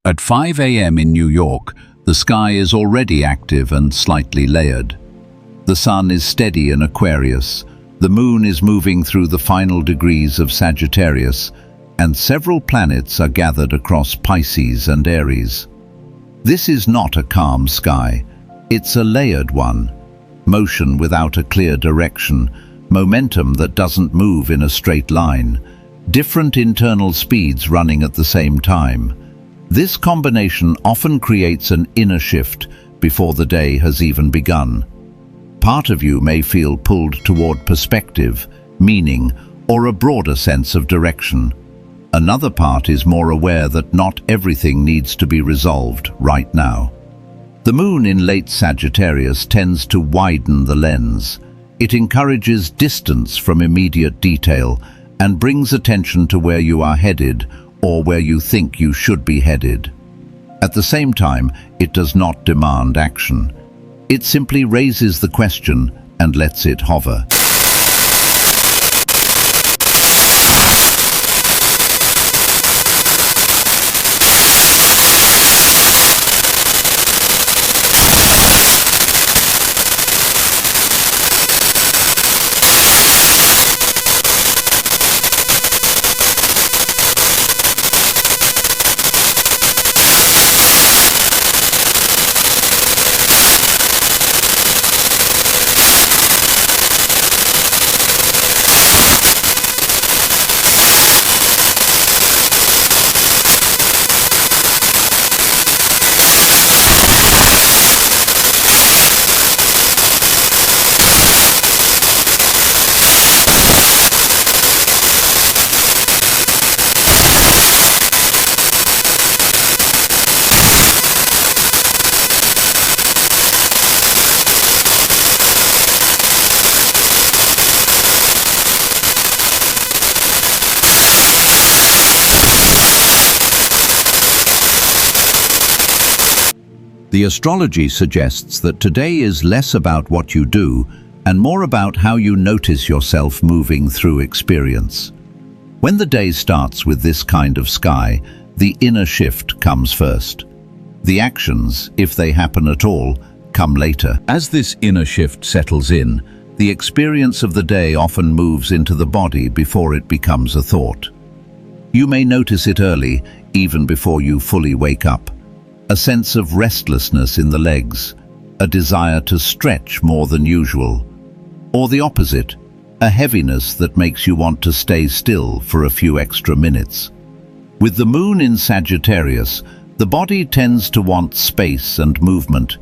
At 5 a.m. in New York, the sky is already active and slightly layered. The sun is steady in Aquarius, the moon is moving through the final degrees of Sagittarius, and several planets are gathered across Pisces and Aries. This is not a calm sky, it's a layered one. Motion without a clear direction, momentum that doesn't move in a straight line, different internal speeds running at the same time. This combination often creates an inner shift before the day has even begun. Part of you may feel pulled toward perspective, meaning, or a broader sense of direction. Another part is more aware that not everything needs to be resolved right now. The moon in late Sagittarius tends to widen the lens. It encourages distance from immediate detail and brings attention to where you are headed or where you think you should be headed. At the same time, it does not demand action. It simply raises the question and lets it hover. The astrology suggests that today is less about what you do and more about how you notice yourself moving through experience. When the day starts with this kind of sky, the inner shift comes first. The actions, if they happen at all, come later. As this inner shift settles in, the experience of the day often moves into the body before it becomes a thought. You may notice it early, even before you fully wake up. A sense of restlessness in the legs, a desire to stretch more than usual, or the opposite, a heaviness that makes you want to stay still for a few extra minutes. With the moon in Sagittarius, the body tends to want space and movement,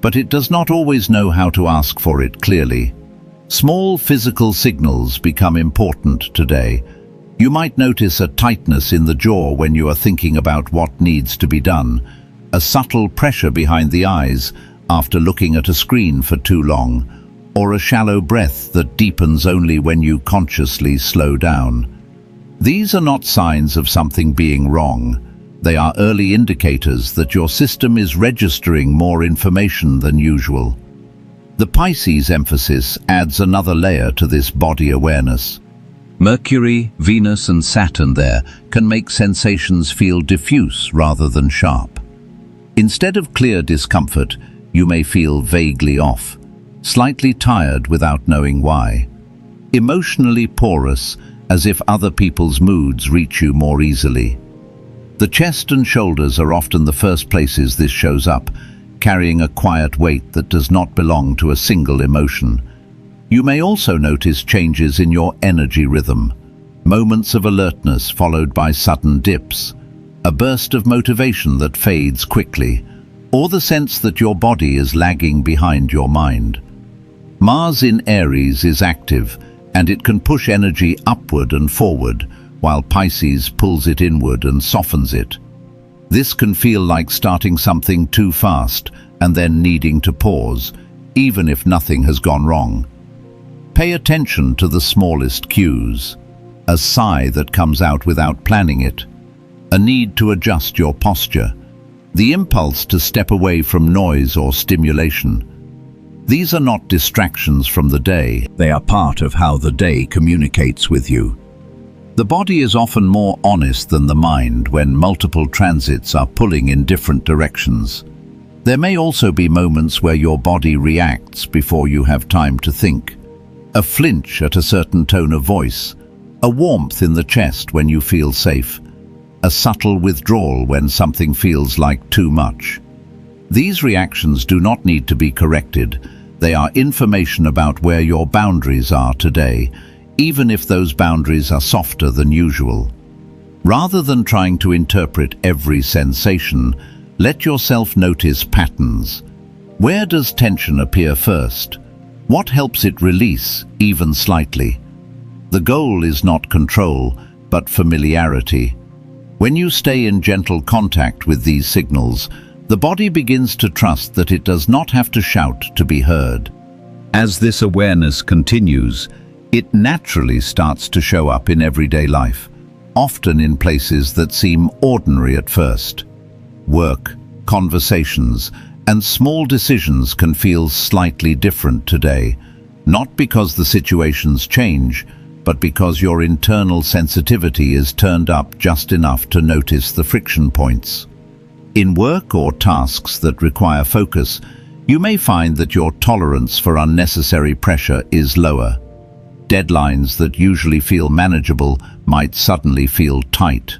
but it does not always know how to ask for it clearly. Small physical signals become important today. You might notice a tightness in the jaw when you are thinking about what needs to be done, a subtle pressure behind the eyes after looking at a screen for too long, or a shallow breath that deepens only when you consciously slow down. These are not signs of something being wrong. They are early indicators that your system is registering more information than usual. The Pisces emphasis adds another layer to this body awareness. Mercury, Venus and Saturn there can make sensations feel diffuse rather than sharp. Instead of clear discomfort, you may feel vaguely off, slightly tired without knowing why. Emotionally porous, as if other people's moods reach you more easily. The chest and shoulders are often the first places this shows up, carrying a quiet weight that does not belong to a single emotion. You may also notice changes in your energy rhythm, moments of alertness followed by sudden dips, a burst of motivation that fades quickly, or the sense that your body is lagging behind your mind. Mars in Aries is active, and it can push energy upward and forward, while Pisces pulls it inward and softens it. This can feel like starting something too fast and then needing to pause, even if nothing has gone wrong. Pay attention to the smallest cues. A sigh that comes out without planning it, a need to adjust your posture, the impulse to step away from noise or stimulation. These are not distractions from the day, they are part of how the day communicates with you. The body is often more honest than the mind when multiple transits are pulling in different directions. There may also be moments where your body reacts before you have time to think. A flinch at a certain tone of voice, a warmth in the chest when you feel safe, a subtle withdrawal when something feels like too much. These reactions do not need to be corrected. They are information about where your boundaries are today, even if those boundaries are softer than usual. Rather than trying to interpret every sensation, let yourself notice patterns. Where does tension appear first? What helps it release, even slightly? The goal is not control, but familiarity. When you stay in gentle contact with these signals, the body begins to trust that it does not have to shout to be heard. As this awareness continues, it naturally starts to show up in everyday life, often in places that seem ordinary at first. Work, conversations, and small decisions can feel slightly different today, not because the situations change, but because your internal sensitivity is turned up just enough to notice the friction points. In work or tasks that require focus, you may find that your tolerance for unnecessary pressure is lower. Deadlines that usually feel manageable might suddenly feel tight.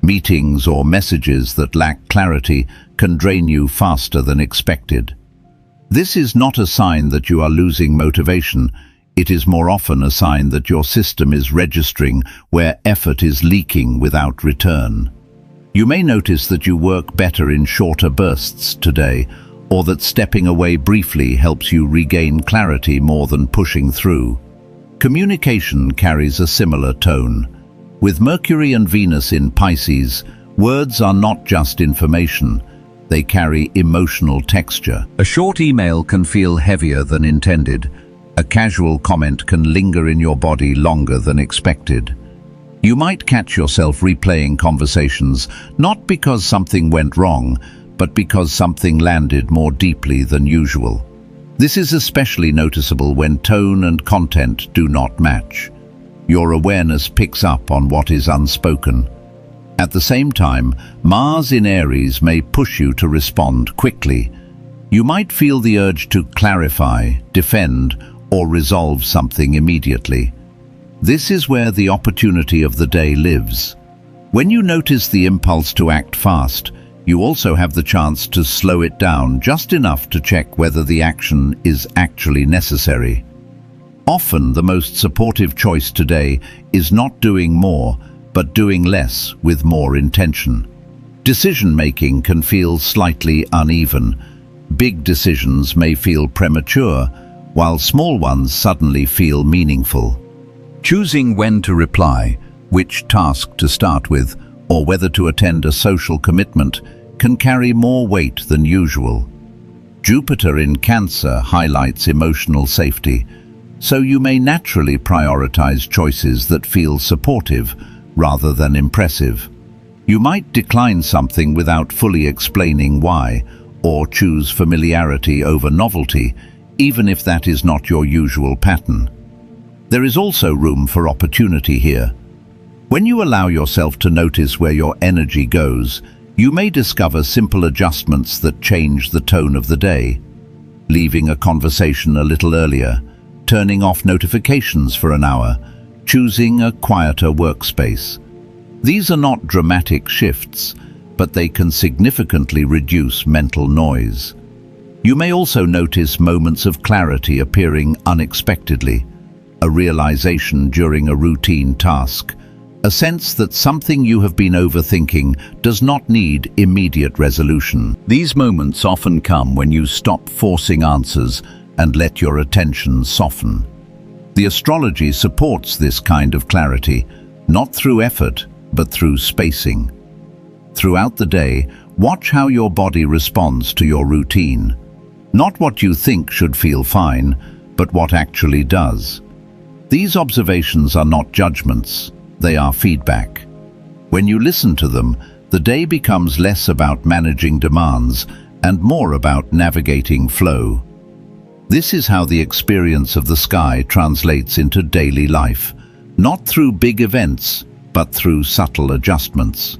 Meetings or messages that lack clarity can drain you faster than expected. This is not a sign that you are losing motivation. It is more often a sign that your system is registering where effort is leaking without return. You may notice that you work better in shorter bursts today, or that stepping away briefly helps you regain clarity more than pushing through. Communication carries a similar tone. With Mercury and Venus in Pisces, words are not just information, they carry emotional texture. A short email can feel heavier than intended. A casual comment can linger in your body longer than expected. You might catch yourself replaying conversations, not because something went wrong, but because something landed more deeply than usual. This is especially noticeable when tone and content do not match. Your awareness picks up on what is unspoken. At the same time, Mars in Aries may push you to respond quickly. You might feel the urge to clarify, defend, or resolve something immediately. This is where the opportunity of the day lives. When you notice the impulse to act fast, you also have the chance to slow it down just enough to check whether the action is actually necessary. Often the most supportive choice today is not doing more, but doing less with more intention. Decision-making can feel slightly uneven. Big decisions may feel premature, while small ones suddenly feel meaningful. Choosing when to reply, which task to start with, or whether to attend a social commitment can carry more weight than usual. Jupiter in Cancer highlights emotional safety, so you may naturally prioritize choices that feel supportive rather than impressive. You might decline something without fully explaining why, or choose familiarity over novelty, even if that is not your usual pattern. There is also room for opportunity here. When you allow yourself to notice where your energy goes, you may discover simple adjustments that change the tone of the day. Leaving a conversation a little earlier, turning off notifications for an hour, choosing a quieter workspace. These are not dramatic shifts, but they can significantly reduce mental noise. You may also notice moments of clarity appearing unexpectedly, a realization during a routine task, a sense that something you have been overthinking does not need immediate resolution. These moments often come when you stop forcing answers and let your attention soften. The astrology supports this kind of clarity, not through effort, but through spacing. Throughout the day, watch how your body responds to your routine. Not what you think should feel fine, but what actually does. These observations are not judgments, they are feedback. When you listen to them, the day becomes less about managing demands and more about navigating flow. This is how the experience of the sky translates into daily life, not through big events, but through subtle adjustments.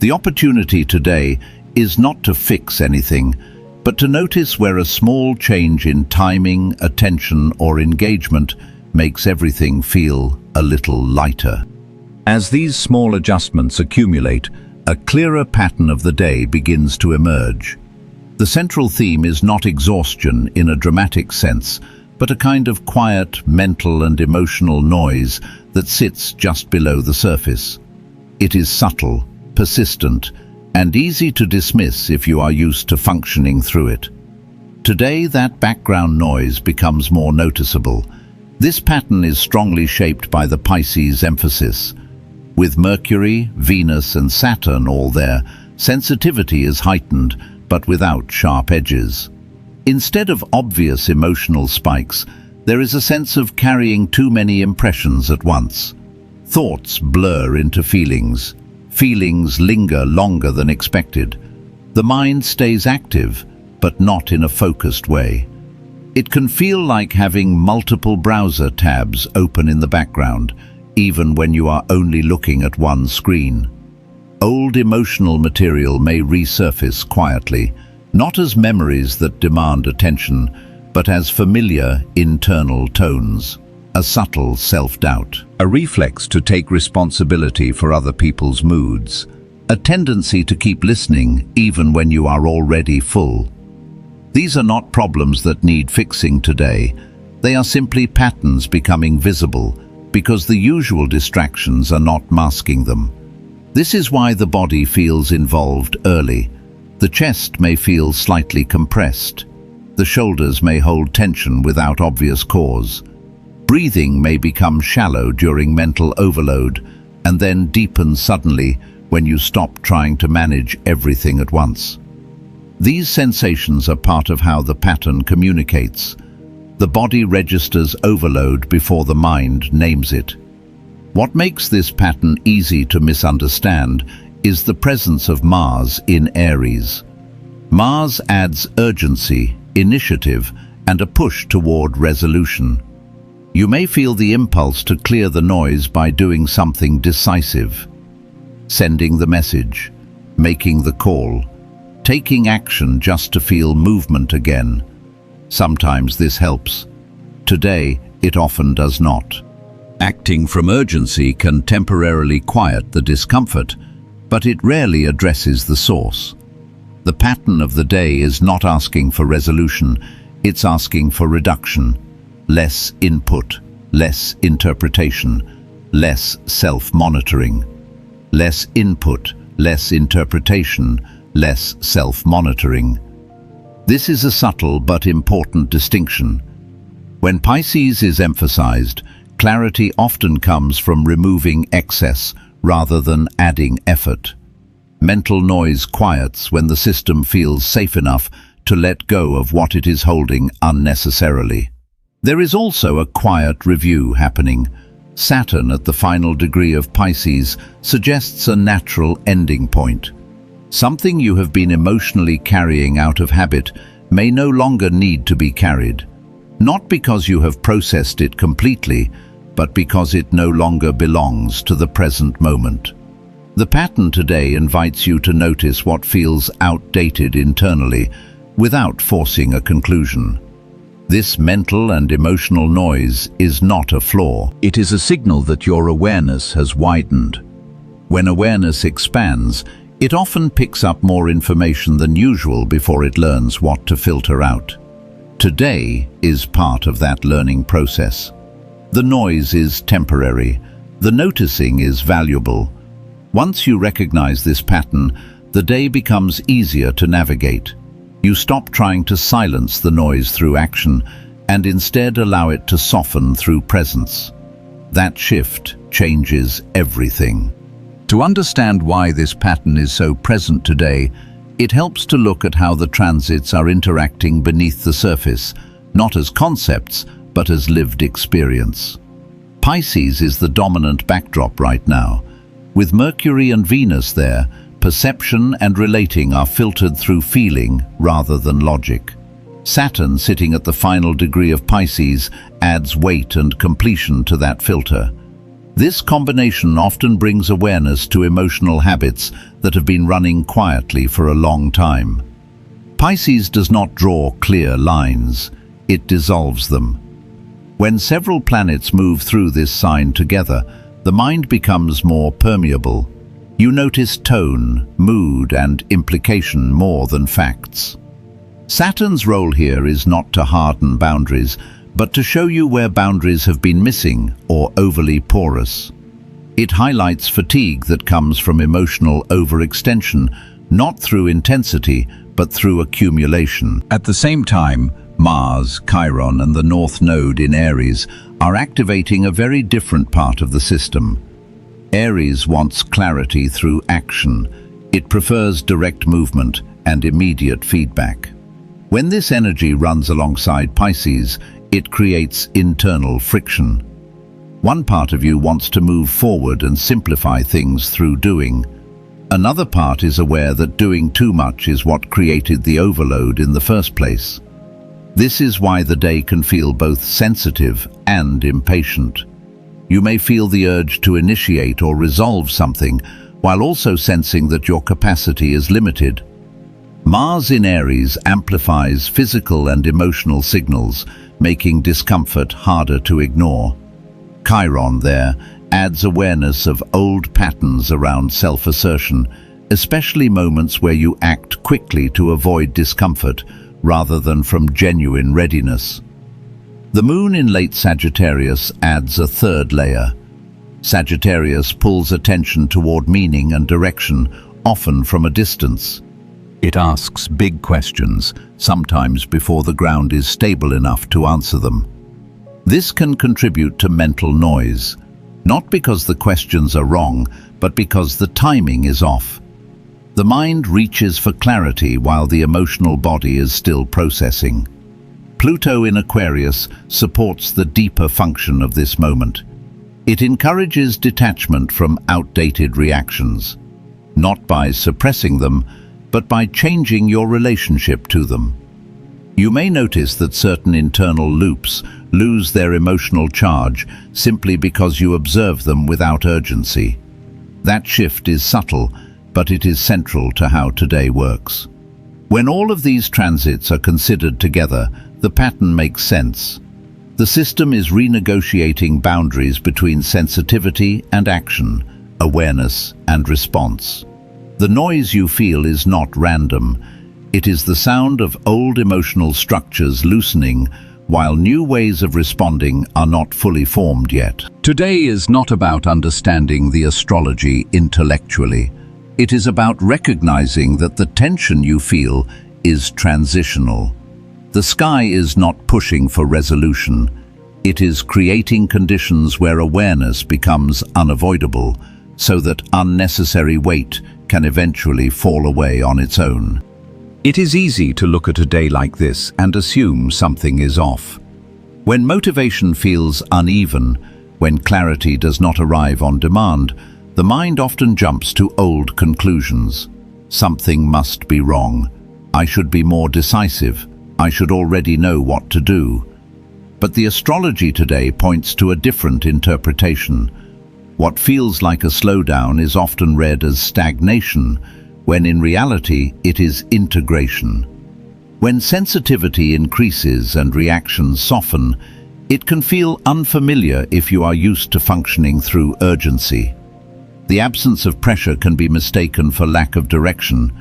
The opportunity today is not to fix anything, but to notice where a small change in timing, attention, or engagement makes everything feel a little lighter. As these small adjustments accumulate, a clearer pattern of the day begins to emerge. The central theme is not exhaustion in a dramatic sense, but a kind of quiet mental and emotional noise that sits just below the surface. It is subtle, persistent, and easy to dismiss if you are used to functioning through it. Today, that background noise becomes more noticeable. This pattern is strongly shaped by the Pisces emphasis. With Mercury, Venus, and Saturn all there, sensitivity is heightened, but without sharp edges. Instead of obvious emotional spikes, there is a sense of carrying too many impressions at once. Thoughts blur into feelings. Feelings linger longer than expected. The mind stays active, but not in a focused way. It can feel like having multiple browser tabs open in the background, even when you are only looking at one screen. Old emotional material may resurface quietly, not as memories that demand attention, but as familiar internal tones, a subtle self-doubt, a reflex to take responsibility for other people's moods, a tendency to keep listening even when you are already full. These are not problems that need fixing today. They are simply patterns becoming visible because the usual distractions are not masking them. This is why the body feels involved early. The chest may feel slightly compressed. The shoulders may hold tension without obvious cause. Breathing may become shallow during mental overload and then deepen suddenly when you stop trying to manage everything at once. These sensations are part of how the pattern communicates. The body registers overload before the mind names it. What makes this pattern easy to misunderstand is the presence of Mars in Aries. Mars adds urgency, initiative, and a push toward resolution. You may feel the impulse to clear the noise by doing something decisive. Sending the message, making the call, taking action just to feel movement again. Sometimes this helps. Today, it often does not. Acting from urgency can temporarily quiet the discomfort, but it rarely addresses the source. The pattern of the day is not asking for resolution, it's asking for reduction. Less input, less interpretation, less self-monitoring. Less input, less interpretation, less self-monitoring. This is a subtle but important distinction. When Pisces is emphasized, clarity often comes from removing excess rather than adding effort. Mental noise quiets when the system feels safe enough to let go of what it is holding unnecessarily. There is also a quiet review happening. Saturn at the final degree of Pisces suggests a natural ending point. Something you have been emotionally carrying out of habit may no longer need to be carried. Not because you have processed it completely, but because it no longer belongs to the present moment. The pattern today invites you to notice what feels outdated internally without forcing a conclusion. This mental and emotional noise is not a flaw. It is a signal that your awareness has widened. When awareness expands, it often picks up more information than usual before it learns what to filter out. Today is part of that learning process. The noise is temporary. The noticing is valuable. Once you recognize this pattern, the day becomes easier to navigate. You stop trying to silence the noise through action and instead allow it to soften through presence. That shift changes everything. To understand why this pattern is so present today, it helps to look at how the transits are interacting beneath the surface, not as concepts, but as lived experience. Pisces is the dominant backdrop right now. With Mercury and Venus there, perception and relating are filtered through feeling rather than logic. Saturn, sitting at the final degree of Pisces, adds weight and completion to that filter. This combination often brings awareness to emotional habits that have been running quietly for a long time. Pisces does not draw clear lines, it dissolves them. When several planets move through this sign together, the mind becomes more permeable. You notice tone, mood, and implication more than facts. Saturn's role here is not to harden boundaries, but to show you where boundaries have been missing or overly porous. It highlights fatigue that comes from emotional overextension, not through intensity, but through accumulation. At the same time, Mars, Chiron, and the North Node in Aries are activating a very different part of the system. Aries wants clarity through action. It prefers direct movement and immediate feedback. When this energy runs alongside Pisces, it creates internal friction. One part of you wants to move forward and simplify things through doing. Another part is aware that doing too much is what created the overload in the first place. This is why the day can feel both sensitive and impatient. You may feel the urge to initiate or resolve something, while also sensing that your capacity is limited. Mars in Aries amplifies physical and emotional signals, making discomfort harder to ignore. Chiron there adds awareness of old patterns around self-assertion, especially moments where you act quickly to avoid discomfort rather than from genuine readiness. The moon in late Sagittarius adds a third layer. Sagittarius pulls attention toward meaning and direction, often from a distance. It asks big questions, sometimes before the ground is stable enough to answer them. This can contribute to mental noise, not because the questions are wrong, but because the timing is off. The mind reaches for clarity while the emotional body is still processing. Pluto in Aquarius supports the deeper function of this moment. It encourages detachment from outdated reactions, not by suppressing them, but by changing your relationship to them. You may notice that certain internal loops lose their emotional charge simply because you observe them without urgency. That shift is subtle, but it is central to how today works. When all of these transits are considered together, the pattern makes sense. The system is renegotiating boundaries between sensitivity and action, awareness and response. The noise you feel is not random. It is the sound of old emotional structures loosening, while new ways of responding are not fully formed yet. Today is not about understanding the astrology intellectually. It is about recognizing that the tension you feel is transitional. The sky is not pushing for resolution. It is creating conditions where awareness becomes unavoidable, so that unnecessary weight can eventually fall away on its own. It is easy to look at a day like this and assume something is off. When motivation feels uneven, when clarity does not arrive on demand, the mind often jumps to old conclusions. Something must be wrong. I should be more decisive. I should already know what to do. But the astrology today points to a different interpretation. What feels like a slowdown is often read as stagnation, when in reality it is integration. When sensitivity increases and reactions soften, it can feel unfamiliar if you are used to functioning through urgency. The absence of pressure can be mistaken for lack of direction,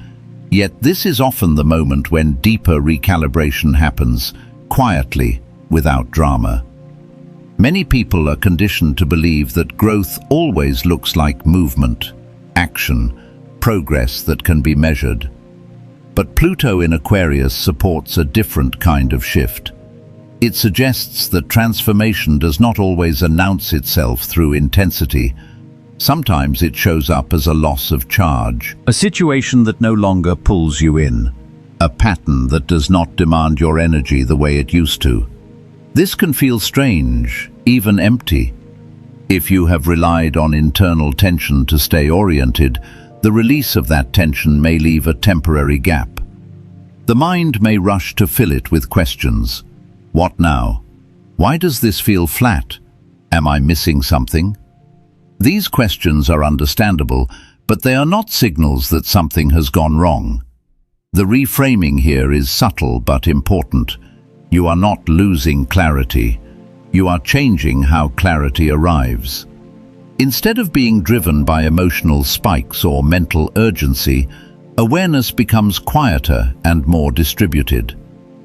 yet this is often the moment when deeper recalibration happens, quietly, without drama. Many people are conditioned to believe that growth always looks like movement, action, progress that can be measured. But Pluto in Aquarius supports a different kind of shift. It suggests that transformation does not always announce itself through intensity. Sometimes it shows up as a loss of charge, a situation that no longer pulls you in, a pattern that does not demand your energy the way it used to. This can feel strange, even empty. If you have relied on internal tension to stay oriented, the release of that tension may leave a temporary gap. The mind may rush to fill it with questions. What now? Why does this feel flat? Am I missing something? These questions are understandable, but they are not signals that something has gone wrong. The reframing here is subtle but important. You are not losing clarity. You are changing how clarity arrives. Instead of being driven by emotional spikes or mental urgency, awareness becomes quieter and more distributed.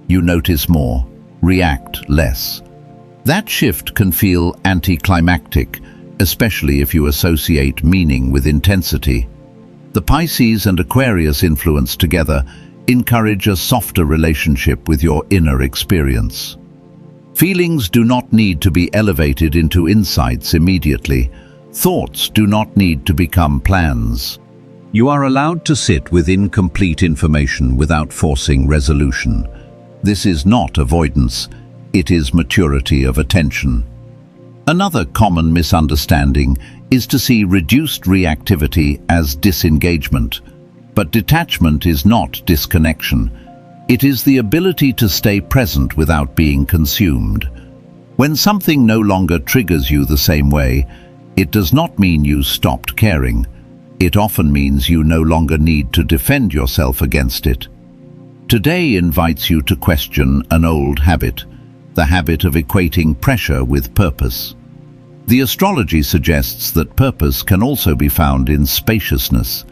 You notice more, react less. That shift can feel anticlimactic, especially if you associate meaning with intensity. The Pisces and Aquarius influence together encourage a softer relationship with your inner experience. Feelings do not need to be elevated into insights immediately. Thoughts do not need to become plans. You are allowed to sit with incomplete information without forcing resolution. This is not avoidance, it is maturity of attention. Another common misunderstanding is to see reduced reactivity as disengagement. But detachment is not disconnection. It is the ability to stay present without being consumed. When something no longer triggers you the same way, it does not mean you stopped caring. It often means you no longer need to defend yourself against it. Today invites you to question an old habit, the habit of equating pressure with purpose. The astrology suggests that purpose can also be found in spaciousness,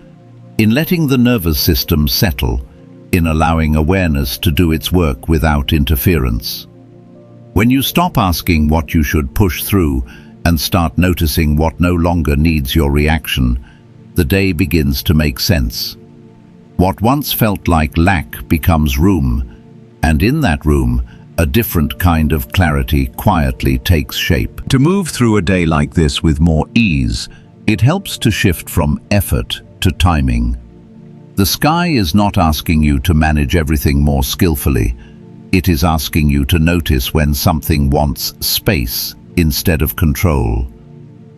in letting the nervous system settle, in allowing awareness to do its work without interference. When you stop asking what you should push through and start noticing what no longer needs your reaction, the day begins to make sense. What once felt like lack becomes room, and in that room, a different kind of clarity quietly takes shape. To move through a day like this with more ease, it helps to shift from effort to timing. The sky is not asking you to manage everything more skillfully. It is asking you to notice when something wants space instead of control.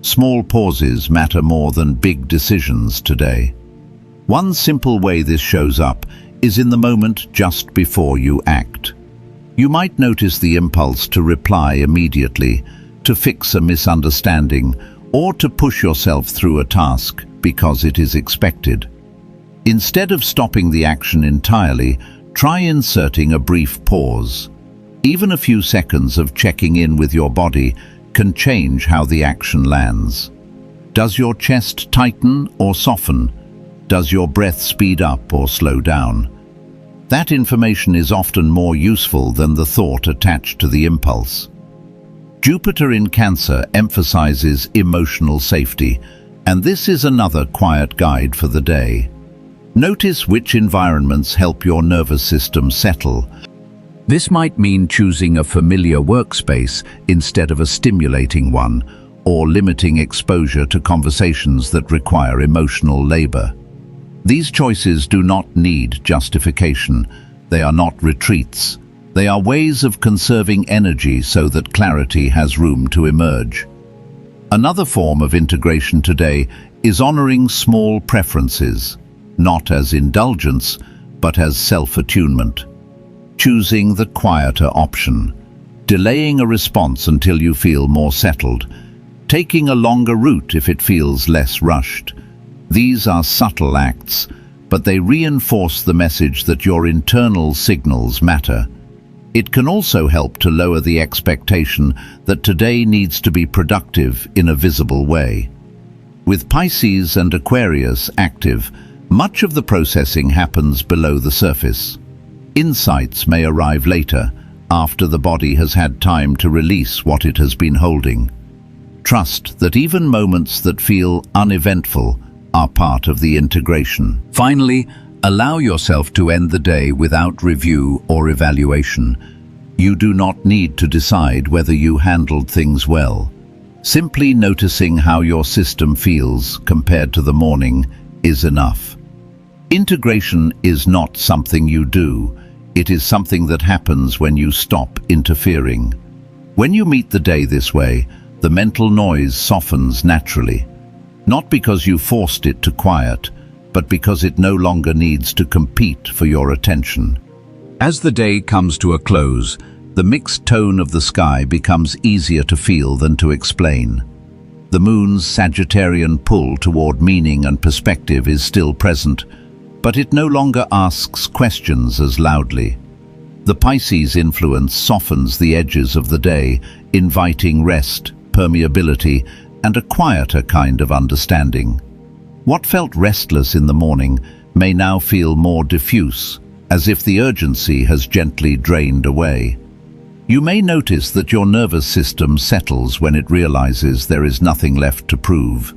Small pauses matter more than big decisions today. One simple way this shows up is in the moment just before you act. You might notice the impulse to reply immediately, to fix a misunderstanding, or to push yourself through a task because it is expected. Instead of stopping the action entirely, try inserting a brief pause. Even a few seconds of checking in with your body can change how the action lands. Does your chest tighten or soften? Does your breath speed up or slow down? That information is often more useful than the thought attached to the impulse. Jupiter in Cancer emphasizes emotional safety, and this is another quiet guide for the day. Notice which environments help your nervous system settle. This might mean choosing a familiar workspace instead of a stimulating one, or limiting exposure to conversations that require emotional labor. These choices do not need justification. They are not retreats. They are ways of conserving energy so that clarity has room to emerge. Another form of integration today is honoring small preferences, not as indulgence, but as self-attunement. Choosing the quieter option, delaying a response until you feel more settled, taking a longer route if it feels less rushed. These are subtle acts, but they reinforce the message that your internal signals matter. It can also help to lower the expectation that today needs to be productive in a visible way. With Pisces and Aquarius active, much of the processing happens below the surface. Insights may arrive later, after the body has had time to release what it has been holding. Trust that even moments that feel uneventful are part of the integration. Finally, allow yourself to end the day without review or evaluation. You do not need to decide whether you handled things well. Simply noticing how your system feels compared to the morning is enough. Integration is not something you do. It is something that happens when you stop interfering. When you meet the day this way, the mental noise softens naturally. Not because you forced it to quiet, but because it no longer needs to compete for your attention. As the day comes to a close, the mixed tone of the sky becomes easier to feel than to explain. The moon's Sagittarian pull toward meaning and perspective is still present, but it no longer asks questions as loudly. The Pisces influence softens the edges of the day, inviting rest, permeability, and a quieter kind of understanding. What felt restless in the morning may now feel more diffuse, as if the urgency has gently drained away. You may notice that your nervous system settles when it realizes there is nothing left to prove.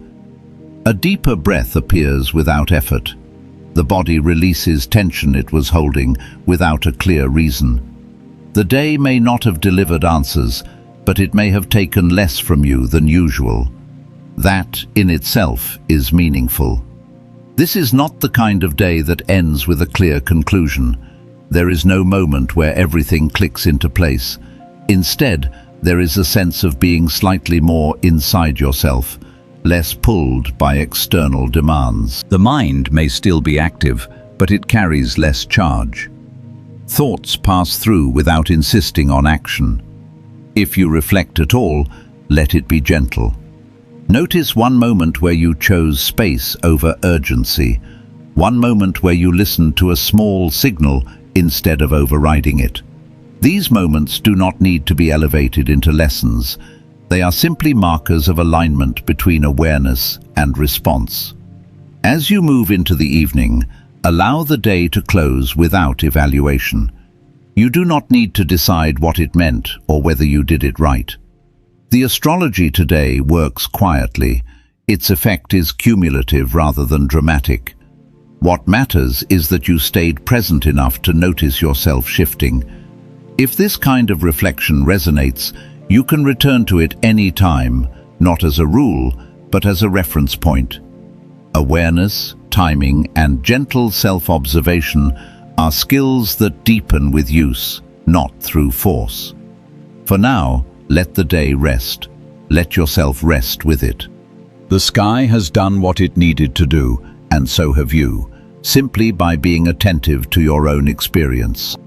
A deeper breath appears without effort. The body releases tension it was holding without a clear reason. The day may not have delivered answers, but it may have taken less from you than usual. That, in itself, is meaningful. This is not the kind of day that ends with a clear conclusion. There is no moment where everything clicks into place. Instead, there is a sense of being slightly more inside yourself, less pulled by external demands. The mind may still be active, but it carries less charge. Thoughts pass through without insisting on action. If you reflect at all, let it be gentle. Notice one moment where you chose space over urgency, one moment where you listened to a small signal instead of overriding it. These moments do not need to be elevated into lessons. They are simply markers of alignment between awareness and response. As you move into the evening, allow the day to close without evaluation. You do not need to decide what it meant or whether you did it right. The astrology today works quietly. Its effect is cumulative rather than dramatic. What matters is that you stayed present enough to notice yourself shifting. If this kind of reflection resonates, you can return to it any time, not as a rule, but as a reference point. Awareness, timing, and gentle self-observation are skills that deepen with use, not through force. For now, let the day rest. Let yourself rest with it. The sky has done what it needed to do, and so have you, simply by being attentive to your own experience.